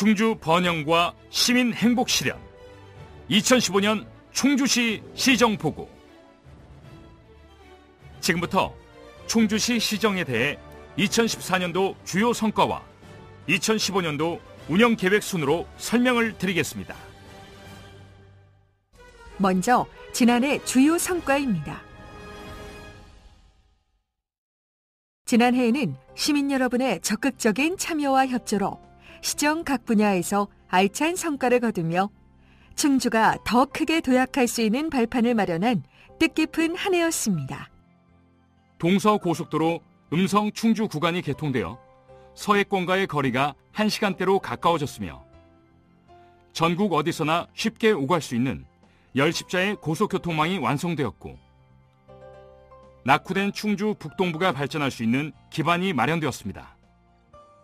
충주 번영과 시민 행복 실현 2015년 충주시 시정보고. 지금부터 충주시 시정에 대해 2014년도 주요 성과와 2015년도 운영계획 순으로 설명을 드리겠습니다. 먼저 지난해 주요 성과입니다. 지난해에는 시민 여러분의 적극적인 참여와 협조로 시정 각 분야에서 알찬 성과를 거두며 충주가 더 크게 도약할 수 있는 발판을 마련한 뜻깊은 한 해였습니다. 동서고속도로 음성 충주 구간이 개통되어 서해권과의 거리가 1시간대로 가까워졌으며 전국 어디서나 쉽게 오갈 수 있는 10십자의 고속교통망이 완성되었고 낙후된 충주 북동부가 발전할 수 있는 기반이 마련되었습니다.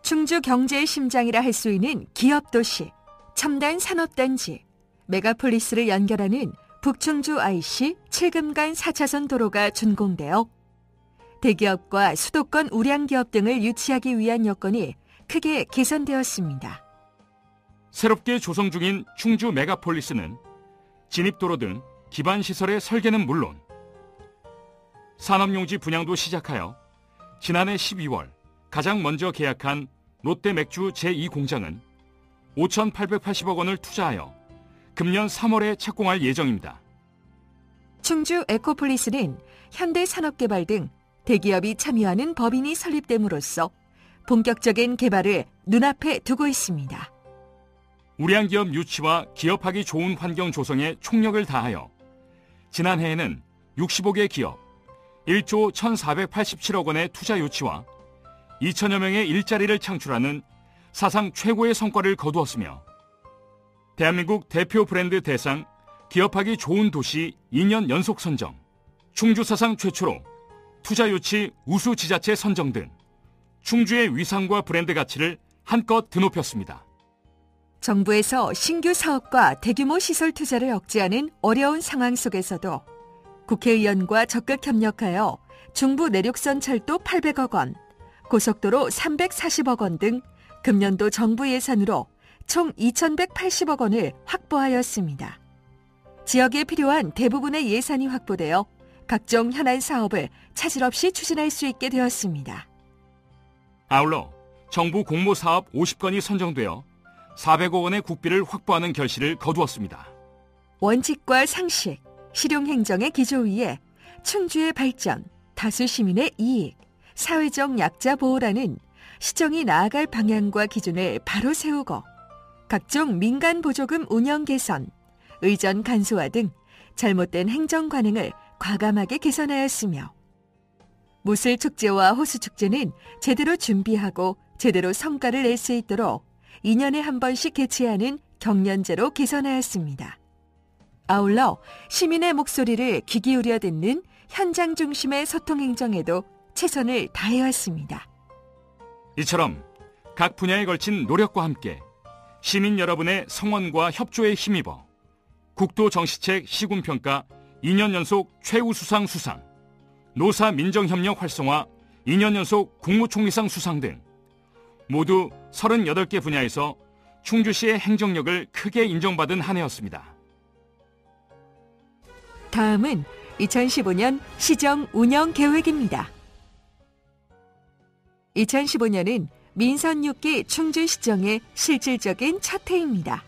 충주 경제의 심장이라 할 수 있는 기업도시, 첨단 산업단지, 메가폴리스를 연결하는 북충주 IC 7금간 4차선 도로가 준공되어 대기업과 수도권 우량기업 등을 유치하기 위한 여건이 크게 개선되었습니다. 새롭게 조성 중인 충주 메가폴리스는 진입도로 등 기반시설의 설계는 물론 산업용지 분양도 시작하여 지난해 12월 가장 먼저 계약한 롯데 맥주 제2공장은 5,880억 원을 투자하여 금년 3월에 착공할 예정입니다. 충주 에코폴리스는 현대산업개발 등 대기업이 참여하는 법인이 설립됨으로써 본격적인 개발을 눈앞에 두고 있습니다. 우량기업 유치와 기업하기 좋은 환경 조성에 총력을 다하여 지난해에는 65개 기업 1조 1,487억 원의 투자 유치와 2천여 명의 일자리를 창출하는 사상 최고의 성과를 거두었으며 대한민국 대표 브랜드 대상 기업하기 좋은 도시 2년 연속 선정, 충주 사상 최초로 투자 유치 우수 지자체 선정 등 충주의 위상과 브랜드 가치를 한껏 드높였습니다. 정부에서 신규 사업과 대규모 시설 투자를 억제하는 어려운 상황 속에서도 국회의원과 적극 협력하여 중부 내륙선 철도 800억 원, 고속도로 340억 원 등 금년도 정부 예산으로 총 2,180억 원을 확보하였습니다. 지역에 필요한 대부분의 예산이 확보되어 각종 현안 사업을 차질 없이 추진할 수 있게 되었습니다. 아울러 정부 공모사업 50건이 선정되어 400억 원의 국비를 확보하는 결실을 거두었습니다. 원칙과 상식, 실용행정의 기조 위에 충주의 발전, 다수 시민의 이익, 사회적 약자 보호라는 시정이 나아갈 방향과 기준을 바로 세우고 각종 민간 보조금 운영 개선, 의전 간소화 등 잘못된 행정 관행을 과감하게 개선하였으며 무술축제와 호수축제는 제대로 준비하고 제대로 성과를 낼 수 있도록 2년에 한 번씩 개최하는 경년제로 개선하였습니다. 아울러 시민의 목소리를 귀 기울여 듣는 현장 중심의 소통 행정에도 최선을 다해왔습니다. 이처럼 각 분야에 걸친 노력과 함께 시민 여러분의 성원과 협조에 힘입어 국토정시책 시군평가 2년 연속 최우수상 수상, 노사민정협력 활성화 2년 연속 국무총리상 수상 등 모두 38개 분야에서 충주시의 행정력을 크게 인정받은 한 해였습니다. 다음은 2015년 시정 운영 계획입니다. 2015년은 민선 6기 충주시정의 실질적인 첫 해입니다.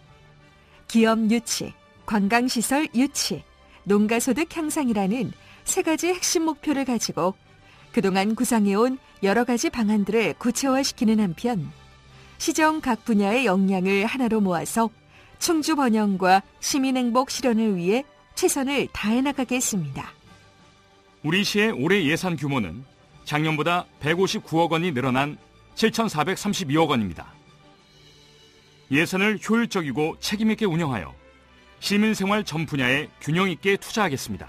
기업 유치, 관광시설 유치, 농가소득 향상이라는 세 가지 핵심 목표를 가지고 그동안 구상해온 여러 가지 방안들을 구체화시키는 한편 시정 각 분야의 역량을 하나로 모아서 충주 번영과 시민행복 실현을 위해 최선을 다해 나가겠습니다. 우리 시의 올해 예산 규모는 작년보다 159억 원이 늘어난 7,432억 원입니다. 예산을 효율적이고 책임있게 운영하여 시민생활 전 분야에 균형 있게 투자하겠습니다.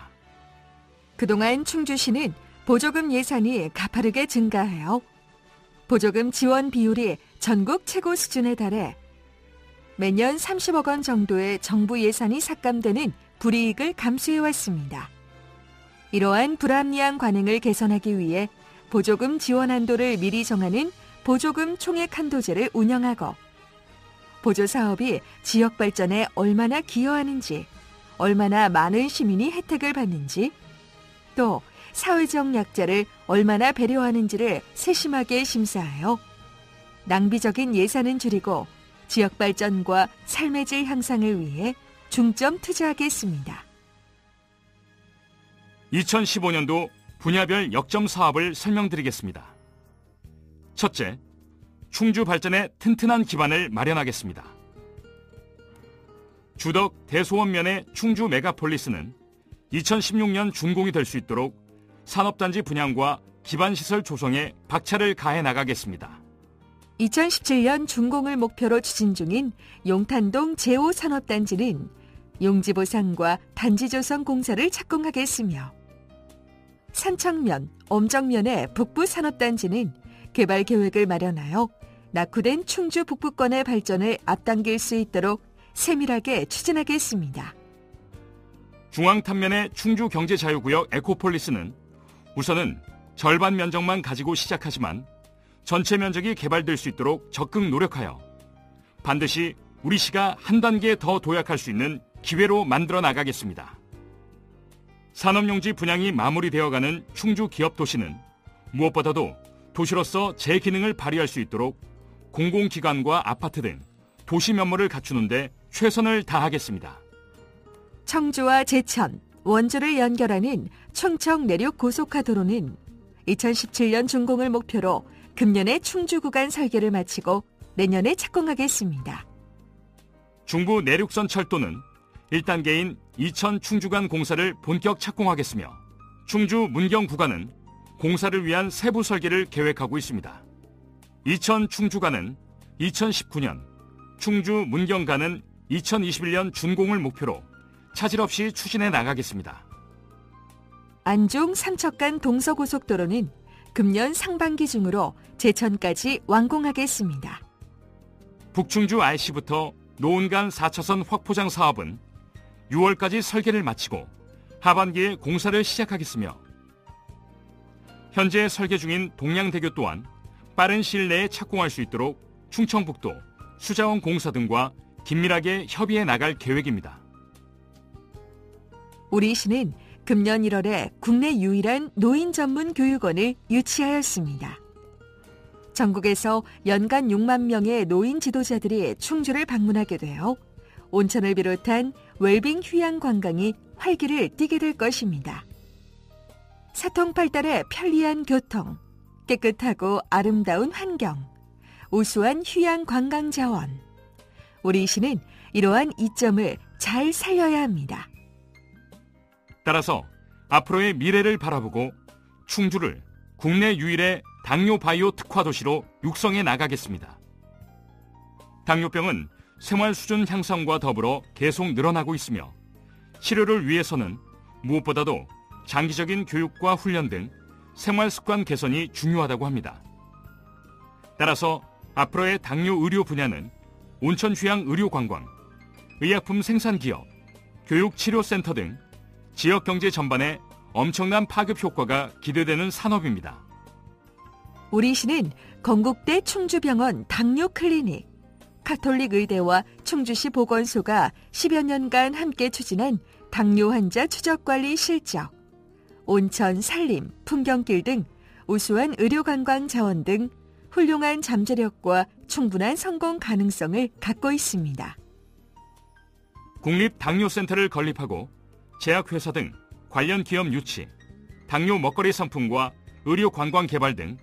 그동안 충주시는 보조금 예산이 가파르게 증가하여 보조금 지원 비율이 전국 최고 수준에 달해 매년 30억 원 정도의 정부 예산이 삭감되는 불이익을 감수해왔습니다. 이러한 불합리한 관행을 개선하기 위해 보조금 지원 한도를 미리 정하는 보조금 총액 한도제를 운영하고 보조 사업이 지역 발전에 얼마나 기여하는지, 얼마나 많은 시민이 혜택을 받는지, 또 사회적 약자를 얼마나 배려하는지를 세심하게 심사하여 낭비적인 예산은 줄이고 지역 발전과 삶의 질 향상을 위해 중점 투자하겠습니다. 2015년도 분야별 역점 사업을 설명드리겠습니다. 첫째, 충주 발전에 튼튼한 기반을 마련하겠습니다. 주덕 대소원면의 충주 메가폴리스는 2016년 준공이 될 수 있도록 산업단지 분양과 기반시설 조성에 박차를 가해 나가겠습니다. 2017년 준공을 목표로 추진 중인 용탄동 제5산업단지는 용지 보상과 단지 조성 공사를 착공하겠으며, 산청면, 엄정면의 북부산업단지는 개발 계획을 마련하여 낙후된 충주 북부권의 발전을 앞당길 수 있도록 세밀하게 추진하겠습니다. 중앙탄면의 충주경제자유구역 에코폴리스는 우선은 절반 면적만 가지고 시작하지만 전체 면적이 개발될 수 있도록 적극 노력하여 반드시 우리시가 한 단계 더 도약할 수 있는 기회로 만들어 나가겠습니다. 산업용지 분양이 마무리되어가는 충주 기업도시는 무엇보다도 도시로서 제 기능을 발휘할 수 있도록 공공기관과 아파트 등 도시 면모를 갖추는 데 최선을 다하겠습니다. 청주와 제천, 원주를 연결하는 충청 내륙 고속화도로는 2017년 준공을 목표로 금년에 충주 구간 설계를 마치고 내년에 착공하겠습니다. 중부 내륙선 철도는 1단계인 이천 충주간 공사를 본격 착공하겠으며 충주 문경 구간은 공사를 위한 세부 설계를 계획하고 있습니다. 이천 충주간은 2019년, 충주 문경간은 2021년 준공을 목표로 차질 없이 추진해 나가겠습니다. 안중 삼척간 동서고속도로는 금년 상반기 중으로 제천까지 완공하겠습니다. 북충주 IC부터 노은간 4차선 확포장 사업은 6월까지 설계를 마치고 하반기에 공사를 시작하겠으며, 현재 설계 중인 동양대교 또한 빠른 시일 내에 착공할 수 있도록 충청북도, 수자원 공사 등과 긴밀하게 협의해 나갈 계획입니다. 우리 시는 금년 1월에 국내 유일한 노인 전문 교육원을 유치하였습니다. 전국에서 연간 6만 명의 노인 지도자들이 충주를 방문하게 되어 온천을 비롯한 웰빙 휴양 관광이 활기를 띠게 될 것입니다. 사통팔달의 편리한 교통, 깨끗하고 아름다운 환경, 우수한 휴양 관광 자원. 우리 시는 이러한 이점을 잘 살려야 합니다. 따라서 앞으로의 미래를 바라보고 충주를 국내 유일의 당뇨 바이오 특화 도시로 육성해 나가겠습니다. 당뇨병은 생활 수준 향상과 더불어 계속 늘어나고 있으며 치료를 위해서는 무엇보다도 장기적인 교육과 훈련 등 생활 습관 개선이 중요하다고 합니다. 따라서 앞으로의 당뇨 의료 분야는 온천 휴양 의료 관광, 의약품 생산 기업, 교육 치료센터 등 지역 경제 전반에 엄청난 파급 효과가 기대되는 산업입니다. 우리 시는 건국대 충주병원 당뇨 클리닉, 가톨릭 의대와 충주시 보건소가 10여 년간 함께 추진한 당뇨 환자 추적 관리 실적, 온천, 산림, 풍경길 등 우수한 의료관광 자원 등 훌륭한 잠재력과 충분한 성공 가능성을 갖고 있습니다. 국립당뇨센터를 건립하고 제약회사 등 관련 기업 유치, 당뇨 먹거리 상품과 의료관광 개발 등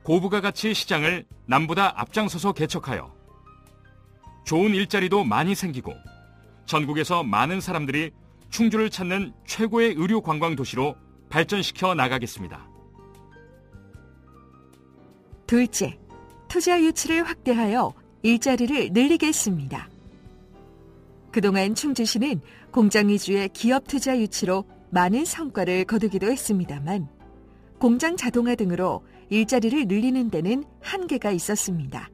고부가 가치 시장을 남보다 앞장서서 개척하여 좋은 일자리도 많이 생기고 전국에서 많은 사람들이 충주를 찾는 최고의 의료관광 도시로 발전시켜 나가겠습니다. 둘째, 투자 유치를 확대하여 일자리를 늘리겠습니다. 그동안 충주시는 공장 위주의 기업 투자 유치로 많은 성과를 거두기도 했습니다만 공장 자동화 등으로 일자리를 늘리는 데는 한계가 있었습니다.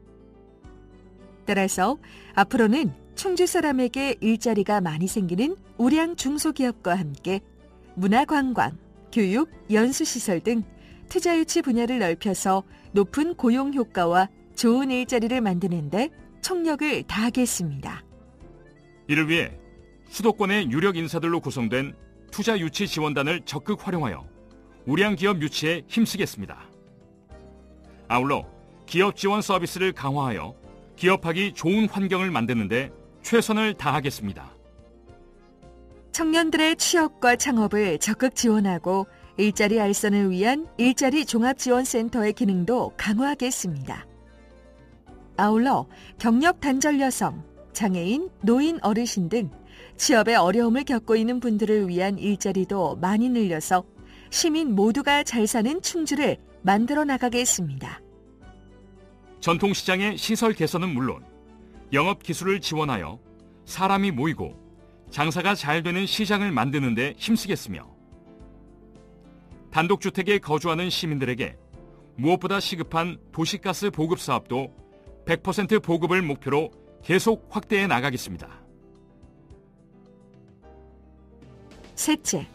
따라서 앞으로는 충주 사람에게 일자리가 많이 생기는 우량 중소기업과 함께 문화관광, 교육, 연수시설 등 투자 유치 분야를 넓혀서 높은 고용 효과와 좋은 일자리를 만드는 데 총력을 다하겠습니다. 이를 위해 수도권의 유력 인사들로 구성된 투자 유치 지원단을 적극 활용하여 우량 기업 유치에 힘쓰겠습니다. 아울러 기업 지원 서비스를 강화하여 기업하기 좋은 환경을 만드는 데 최선을 다하겠습니다. 청년들의 취업과 창업을 적극 지원하고 일자리 알선을 위한 일자리 종합지원센터의 기능도 강화하겠습니다. 아울러 경력 단절 여성, 장애인, 노인, 어르신 등 취업에 어려움을 겪고 있는 분들을 위한 일자리도 많이 늘려서 시민 모두가 잘 사는 충주를 만들어 나가겠습니다. 전통시장의 시설 개선은 물론 영업 기술을 지원하여 사람이 모이고 장사가 잘 되는 시장을 만드는 데 힘쓰겠으며 단독주택에 거주하는 시민들에게 무엇보다 시급한 도시가스 보급 사업도 100% 보급을 목표로 계속 확대해 나가겠습니다. 셋째,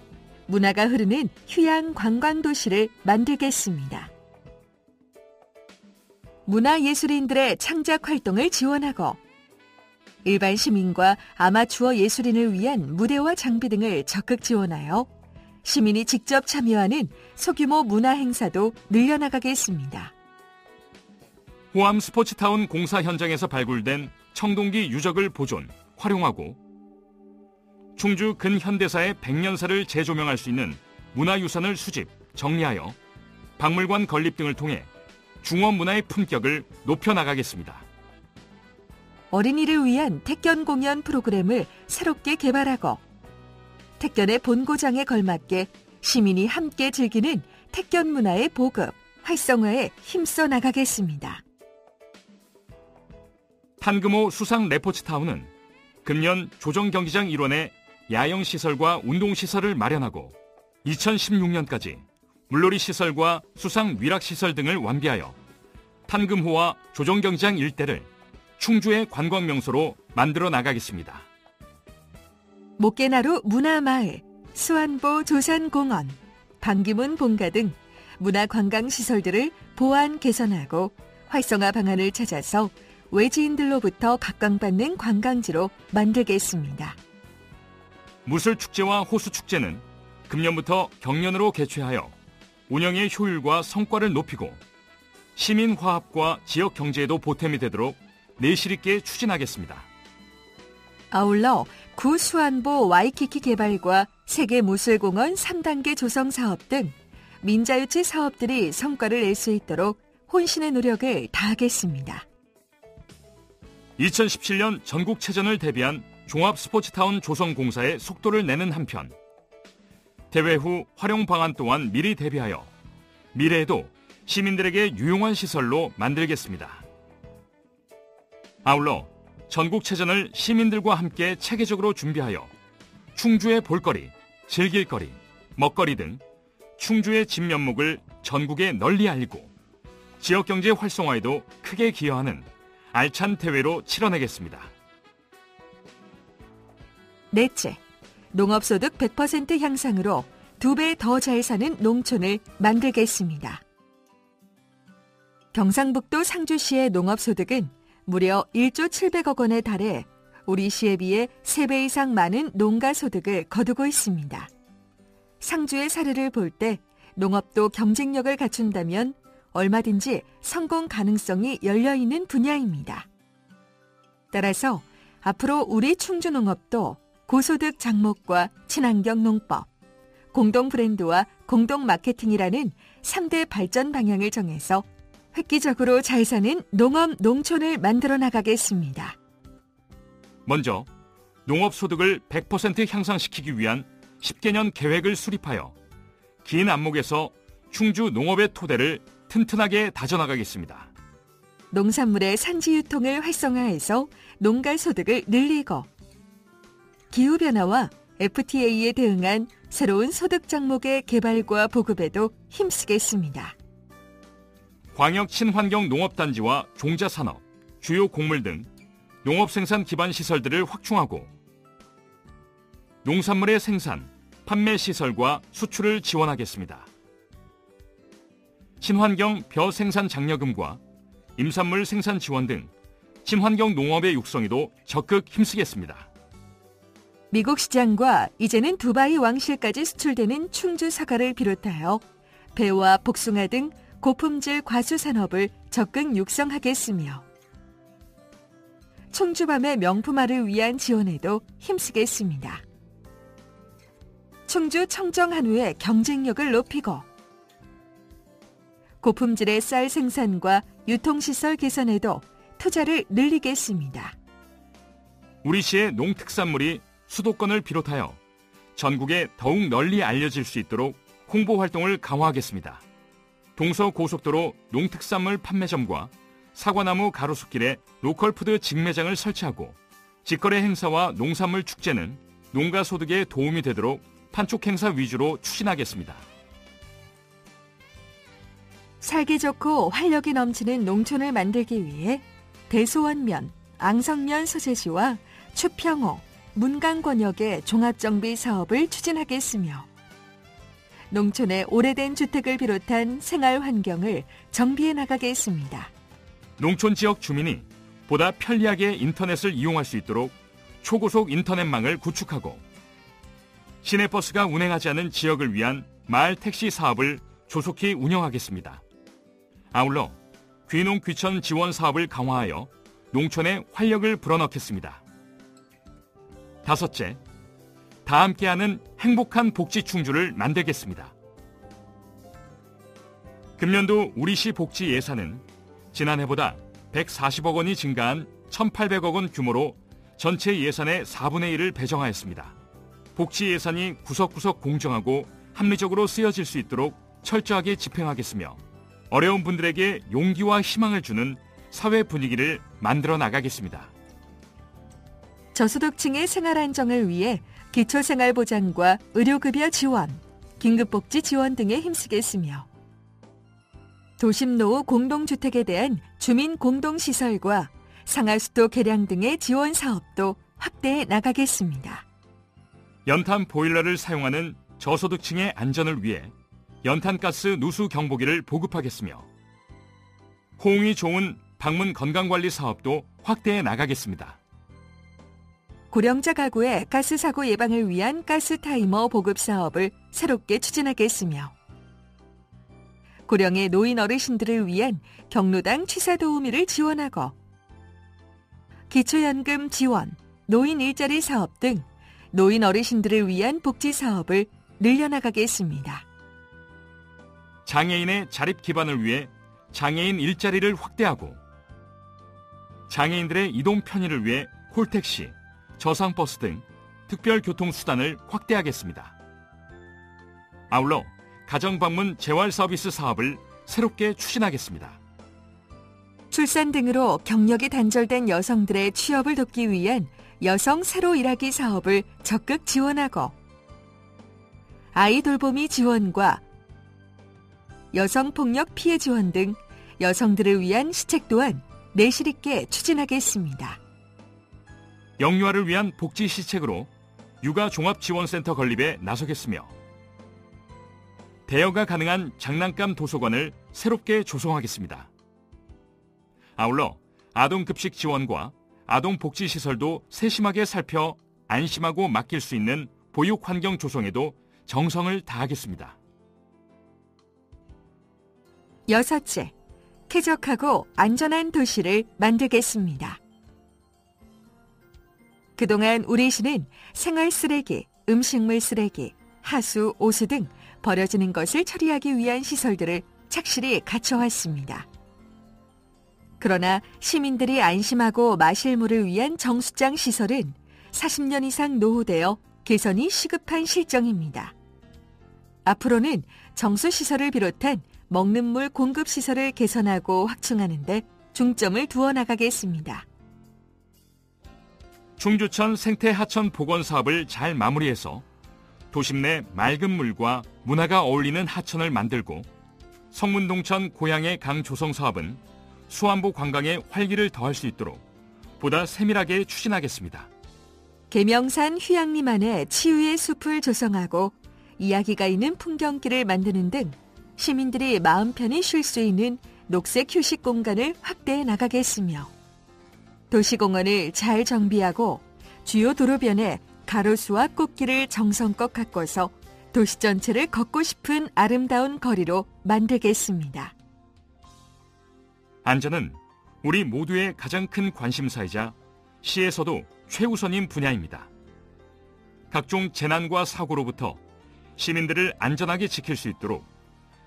문화가 흐르는 휴양 관광도시를 만들겠습니다. 문화예술인들의 창작 활동을 지원하고 일반 시민과 아마추어 예술인을 위한 무대와 장비 등을 적극 지원하여 시민이 직접 참여하는 소규모 문화 행사도 늘려나가겠습니다. 호암 스포츠타운 공사 현장에서 발굴된 청동기 유적을 보존, 활용하고 충주 근현대사의 100년사를 재조명할 수 있는 문화유산을 수집, 정리하여 박물관 건립 등을 통해 중원문화의 품격을 높여나가겠습니다. 어린이를 위한 택견 공연 프로그램을 새롭게 개발하고 택견의 본고장에 걸맞게 시민이 함께 즐기는 택견 문화의 보급, 활성화에 힘써 나가겠습니다. 탄금호 수상 레포츠타운은 금년 조정경기장 일원에 야영시설과 운동시설을 마련하고 2016년까지 물놀이 시설과 수상 위락시설 등을 완비하여 탄금호와 조정경기장 일대를 충주의 관광명소로 만들어 나가겠습니다. 목계나루 문화마을, 수안보 조산공원, 방기문 본가 등 문화관광시설들을 보완 개선하고 활성화 방안을 찾아서 외지인들로부터 각광받는 관광지로 만들겠습니다. 무술축제와 호수축제는 금년부터 경년으로 개최하여 운영의 효율과 성과를 높이고 시민화합과 지역경제에도 보탬이 되도록 내실 있게 추진하겠습니다. 아울러 구수안보 와이키키 개발과 세계무술공원 3단계 조성 사업 등 민자유치 사업들이 성과를 낼 수 있도록 혼신의 노력을 다하겠습니다. 2017년 전국체전을 대비한 종합스포츠타운 조성공사에 속도를 내는 한편 대회 후 활용 방안 또한 미리 대비하여 미래에도 시민들에게 유용한 시설로 만들겠습니다. 아울러 전국체전을 시민들과 함께 체계적으로 준비하여 충주의 볼거리, 즐길거리, 먹거리 등 충주의 진면목을 전국에 널리 알리고 지역경제 활성화에도 크게 기여하는 알찬 대회로 치러내겠습니다. 넷째, 농업소득 100% 향상으로 2배 더 잘 사는 농촌을 만들겠습니다. 경상북도 상주시의 농업소득은 무려 1조 700억 원에 달해 우리 시에 비해 3배 이상 많은 농가소득을 거두고 있습니다. 상주의 사례를 볼 때 농업도 경쟁력을 갖춘다면 얼마든지 성공 가능성이 열려있는 분야입니다. 따라서 앞으로 우리 충주농업도 고소득 작목과 친환경 농법, 공동 브랜드와 공동 마케팅이라는 3대 발전 방향을 정해서 획기적으로 잘 사는 농업 농촌을 만들어 나가겠습니다. 먼저 농업소득을 100% 향상시키기 위한 10개년 계획을 수립하여 긴 안목에서 충주 농업의 토대를 튼튼하게 다져나가겠습니다. 농산물의 산지 유통을 활성화해서 농가 소득을 늘리고 기후변화와 FTA에 대응한 새로운 소득 작목의 개발과 보급에도 힘쓰겠습니다. 광역 친환경 농업단지와 종자산업, 주요 곡물 등 농업생산 기반 시설들을 확충하고 농산물의 생산, 판매 시설과 수출을 지원하겠습니다. 친환경 벼 생산 장려금과 임산물 생산 지원 등 친환경 농업의 육성에도 적극 힘쓰겠습니다. 미국 시장과 이제는 두바이 왕실까지 수출되는 충주 사과를 비롯하여 배와 복숭아 등 고품질 과수 산업을 적극 육성하겠으며 충주밤의 명품화를 위한 지원에도 힘쓰겠습니다. 충주 청정 한우의 경쟁력을 높이고 고품질의 쌀 생산과 유통시설 개선에도 투자를 늘리겠습니다. 우리 시의 농특산물이 수도권을 비롯하여 전국에 더욱 널리 알려질 수 있도록 홍보 활동을 강화하겠습니다. 동서고속도로 농특산물 판매점과 사과나무 가로수길에 로컬푸드 직매장을 설치하고 직거래 행사와 농산물 축제는 농가 소득에 도움이 되도록 판촉 행사 위주로 추진하겠습니다. 살기 좋고 활력이 넘치는 농촌을 만들기 위해 대소원면, 앙성면 소재지와 추평호, 문강권역의 종합정비 사업을 추진하겠으며 농촌의 오래된 주택을 비롯한 생활 환경을 정비해 나가겠습니다. 농촌 지역 주민이 보다 편리하게 인터넷을 이용할 수 있도록 초고속 인터넷망을 구축하고 시내버스가 운행하지 않은 지역을 위한 마을 택시 사업을 조속히 운영하겠습니다. 아울러 귀농 귀촌 지원 사업을 강화하여 농촌에 활력을 불어넣겠습니다. 다섯째, 다 함께하는 행복한 복지 충주를 만들겠습니다. 금년도 우리시 복지 예산은 지난해보다 140억 원이 증가한 1,800억 원 규모로 전체 예산의 4분의 1을 배정하였습니다. 복지 예산이 구석구석 공정하고 합리적으로 쓰여질 수 있도록 철저하게 집행하겠으며 어려운 분들에게 용기와 희망을 주는 사회 분위기를 만들어 나가겠습니다. 저소득층의 생활 안정을 위해 기초생활보장과 의료급여 지원, 긴급복지 지원 등에 힘쓰겠으며 도심노후 공동주택에 대한 주민 공동시설과 상하수도 개량 등의 지원 사업도 확대해 나가겠습니다. 연탄 보일러를 사용하는 저소득층의 안전을 위해 연탄가스 누수 경보기를 보급하겠으며 호응이 좋은 방문 건강관리 사업도 확대해 나가겠습니다. 고령자 가구의 가스 사고 예방을 위한 가스 타이머 보급 사업을 새롭게 추진하겠으며 고령의 노인 어르신들을 위한 경로당 취사 도우미를 지원하고 기초연금 지원, 노인 일자리 사업 등 노인 어르신들을 위한 복지 사업을 늘려나가겠습니다. 장애인의 자립 기반을 위해 장애인 일자리를 확대하고 장애인들의 이동 편의를 위해 콜택시, 저상버스 등 특별교통수단을 확대하겠습니다. 아울러 가정방문 재활서비스 사업을 새롭게 추진하겠습니다. 출산 등으로 경력이 단절된 여성들의 취업을 돕기 위한 여성 새로 일하기 사업을 적극 지원하고 아이 돌보미 지원과 여성폭력 피해 지원 등 여성들을 위한 시책 또한 내실 있게 추진하겠습니다. 영유아를 위한 복지 시책으로 육아종합지원센터 건립에 나서겠으며 대여가 가능한 장난감 도서관을 새롭게 조성하겠습니다. 아울러 아동급식 지원과 아동복지시설도 세심하게 살펴 안심하고 맡길 수 있는 보육환경 조성에도 정성을 다하겠습니다. 여섯째, 쾌적하고 안전한 도시를 만들겠습니다. 그동안 우리 시는 생활 쓰레기, 음식물 쓰레기, 하수, 오수 등 버려지는 것을 처리하기 위한 시설들을 착실히 갖춰왔습니다. 그러나 시민들이 안심하고 마실 물을 위한 정수장 시설은 40년 이상 노후되어 개선이 시급한 실정입니다. 앞으로는 정수시설을 비롯한 먹는 물 공급 시설을 개선하고 확충하는 데 중점을 두어 나가겠습니다. 충주천 생태 하천 복원 사업을 잘 마무리해서 도심 내 맑은 물과 문화가 어울리는 하천을 만들고 성문동천 고향의 강 조성 사업은 수안보 관광에 활기를 더할 수 있도록 보다 세밀하게 추진하겠습니다. 계명산 휴양림 안에 치유의 숲을 조성하고 이야기가 있는 풍경길을 만드는 등 시민들이 마음 편히 쉴 수 있는 녹색 휴식 공간을 확대해 나가겠으며 도시공원을 잘 정비하고 주요 도로변에 가로수와 꽃길을 정성껏 가꿔서 도시 전체를 걷고 싶은 아름다운 거리로 만들겠습니다. 안전은 우리 모두의 가장 큰 관심사이자 시에서도 최우선인 분야입니다. 각종 재난과 사고로부터 시민들을 안전하게 지킬 수 있도록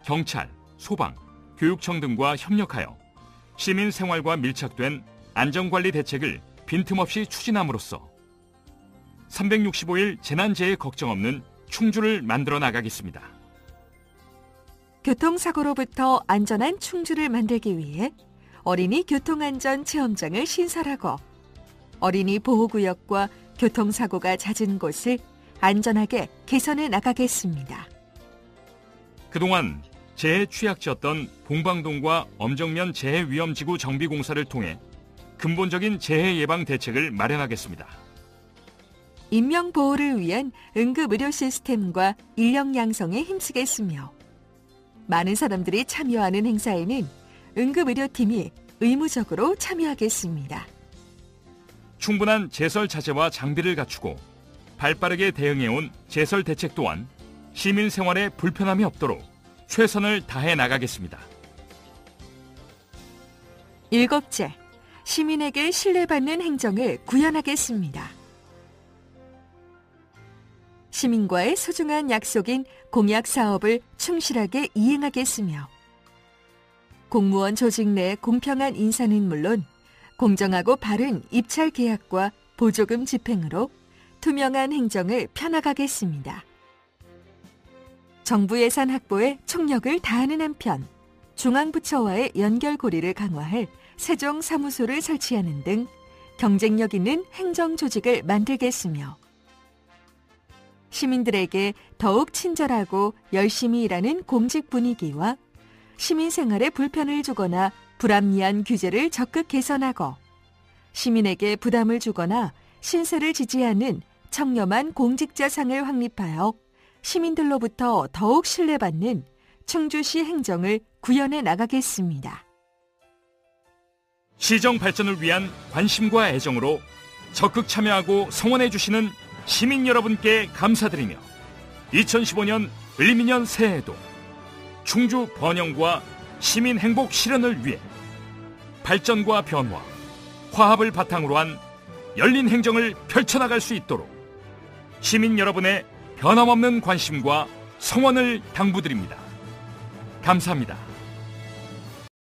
경찰, 소방, 교육청 등과 협력하여 시민 생활과 밀착된 안전관리 대책을 빈틈없이 추진함으로써 365일 재난재해 걱정 없는 충주를 만들어 나가겠습니다. 교통사고로부터 안전한 충주를 만들기 위해 어린이 교통안전 체험장을 신설하고 어린이 보호구역과 교통사고가 잦은 곳을 안전하게 개선해 나가겠습니다. 그동안 재해 취약지였던 봉방동과 엄정면 재해위험지구 정비공사를 통해 근본적인 재해 예방 대책을 마련하겠습니다. 인명보호를 위한 응급의료 시스템과 인력 양성에 힘쓰겠으며 많은 사람들이 참여하는 행사에는 응급의료팀이 의무적으로 참여하겠습니다. 충분한 제설 자재와 장비를 갖추고 발빠르게 대응해온 제설 대책 또한 시민 생활에 불편함이 없도록 최선을 다해 나가겠습니다. 7째, 시민에게 신뢰받는 행정을 구현하겠습니다. 시민과의 소중한 약속인 공약 사업을 충실하게 이행하겠으며 공무원 조직 내 공평한 인사는 물론 공정하고 바른 입찰 계약과 보조금 집행으로 투명한 행정을 펴나가겠습니다. 정부 예산 확보에 총력을 다하는 한편 중앙부처와의 연결고리를 강화할 세종사무소를 설치하는 등 경쟁력 있는 행정 조직을 만들겠으며 시민들에게 더욱 친절하고 열심히 일하는 공직 분위기와 시민 생활에 불편을 주거나 불합리한 규제를 적극 개선하고 시민에게 부담을 주거나 신세를 지지 않는 청렴한 공직자상을 확립하여 시민들로부터 더욱 신뢰받는 충주시 행정을 구현해 나가겠습니다. 시정 발전을 위한 관심과 애정으로 적극 참여하고 성원해 주시는 시민 여러분께 감사드리며 2015년 을미년 새해에도 충주 번영과 시민 행복 실현을 위해 발전과 변화, 화합을 바탕으로 한 열린 행정을 펼쳐나갈 수 있도록 시민 여러분의 변함없는 관심과 성원을 당부드립니다. 감사합니다.